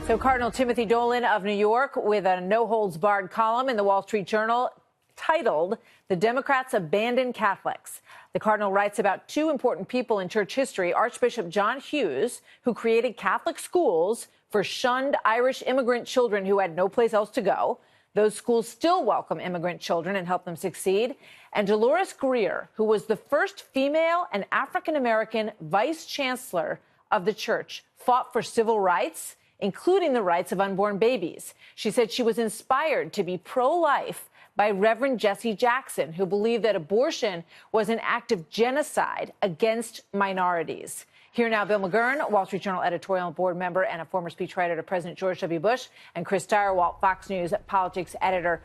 So Cardinal Timothy Dolan of New York with a no-holds-barred column in the Wall Street Journal titled, "The Democrats Abandon Catholics." The Cardinal writes about two important people in church history, Archbishop John Hughes, who created Catholic schools for shunned Irish immigrant children who had no place else to go. Those schools still welcome immigrant children and help them succeed. And Dolores Greer, who was the first female and African-American vice chancellor of the church, fought for civil rights, including the rights of unborn babies. She said she was inspired to be pro-life by Reverend Jesse Jackson, who believed that abortion was an act of genocide against minorities. Here now, Bill McGurn, Wall Street Journal editorial board member and a former speechwriter to President George W. Bush, and Chris Stirewalt, Fox News politics editor.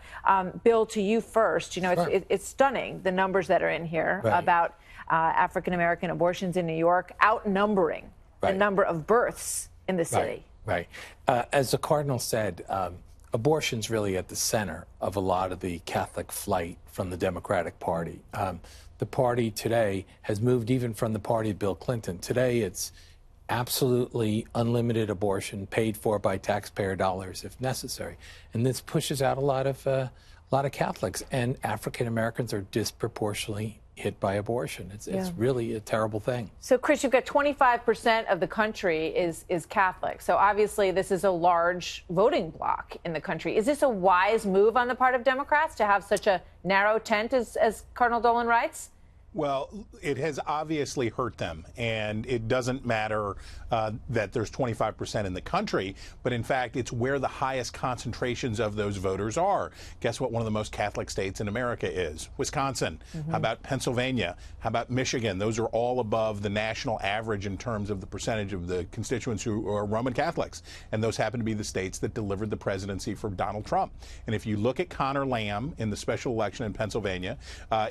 Bill, to you first. You know, Sure. it's stunning, the numbers that are in here about African-American abortions in New York outnumbering the number of births in the city. Right. As the Cardinal said, abortion's really at the center of a lot of the Catholic flight from the Democratic Party. The party today has moved even from the party of Bill Clinton. Today, it's absolutely unlimited abortion paid for by taxpayer dollars if necessary. And this pushes out a lot of Catholics, and African Americans are disproportionately hit by abortion. It's really a terrible thing. So, Chris, you've got 25% of the country is Catholic. So obviously this is a large voting bloc in the country. Is this a wise move on the part of Democrats to have such a narrow tent, as Cardinal Dolan writes? Well, it has obviously hurt them, and it doesn't matter that there's 25% in the country, but in fact, it's where the highest concentrations of those voters are. Guess what one of the most Catholic states in America is? Wisconsin. How about Pennsylvania? How about Michigan? Those are all above the national average in terms of the percentage of the constituents who are Roman Catholics, and those happen to be the states that delivered the presidency for Donald Trump. And if you look at Connor Lamb in the special election in Pennsylvania,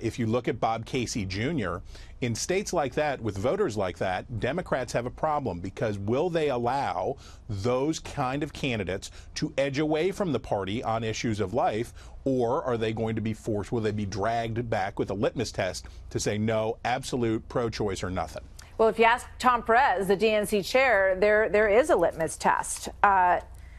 if you look at Bob Casey Jr., in states like that, with voters like that, Democrats have a problem, because will they allow those kind of candidates to edge away from the party on issues of life, or are they going to be forced, will they be dragged back with a litmus test to say no, absolute pro-choice or nothing? Well, if you ask Tom Perez, the DNC chair, there is a litmus test.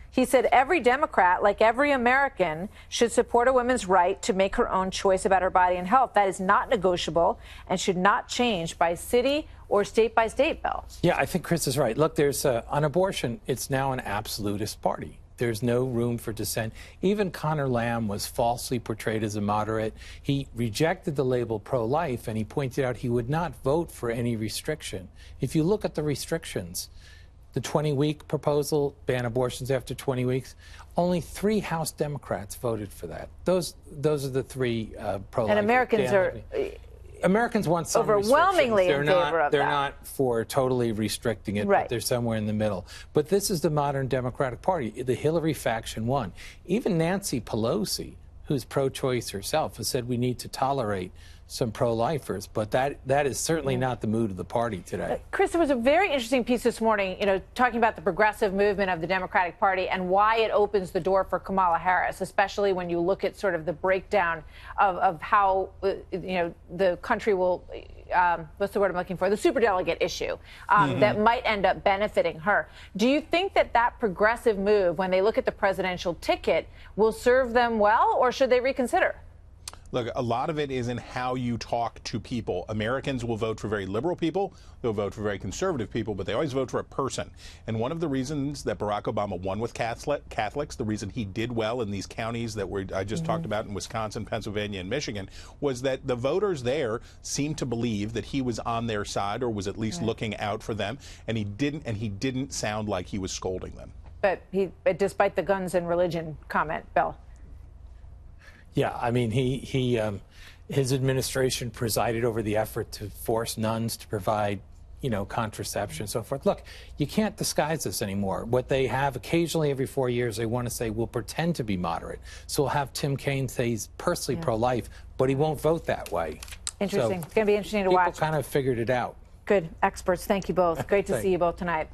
He said every Democrat, like every American, should support a woman's right to make her own choice about her body and health. That is not negotiable and should not change by city or state by state, Bill. Yeah, I think Chris is right. Look, there's on abortion, it's now an absolutist party. There's no room for dissent. Even Connor Lamb was falsely portrayed as a moderate. He rejected the label pro-life, and he pointed out he would not vote for any restriction. If you look at the restrictions, the 20-week proposal, ban abortions after 20 weeks, only 3 House Democrats voted for that. Those are the 3 pro-life. And Americans want some overwhelmingly in favor of that. They're not for totally restricting it, but they're somewhere in the middle. But this is the modern Democratic Party. The Hillary faction won. Even Nancy Pelosi, who's pro-choice herself, has said we need to tolerate some pro-lifers, but that is certainly not the mood of the party today. Chris, there was a very interesting piece this morning, talking about the progressive movement of the Democratic Party and why it opens the door for Kamala Harris, especially when you look at sort of the breakdown of how, the country will, what's the word I'm looking for? The superdelegate issue that might end up benefiting her. Do you think that progressive move, when they look at the presidential ticket, will serve them well, or should they reconsider? Look, a lot of it is in how you talk to people. Americans will vote for very liberal people, they'll vote for very conservative people, but they always vote for a person. And one of the reasons that Barack Obama won with Catholics, the reason he did well in these counties that I just talked about in Wisconsin, Pennsylvania, and Michigan, was that the voters there seemed to believe that he was on their side, or was at least looking out for them, and he didn't sound like he was scolding them. But despite the guns and religion comment, Bill. Yeah, I mean, his administration presided over the effort to force nuns to provide, contraception and so forth. Look, you can't disguise this anymore. What they have occasionally every 4 years, they want to say, we'll pretend to be moderate. So we'll have Tim Kaine say he's personally pro-life, but he won't vote that way. Interesting. So it's going to be interesting to watch. People kind of figured it out. Good experts. Thank you both. Great to see you both tonight.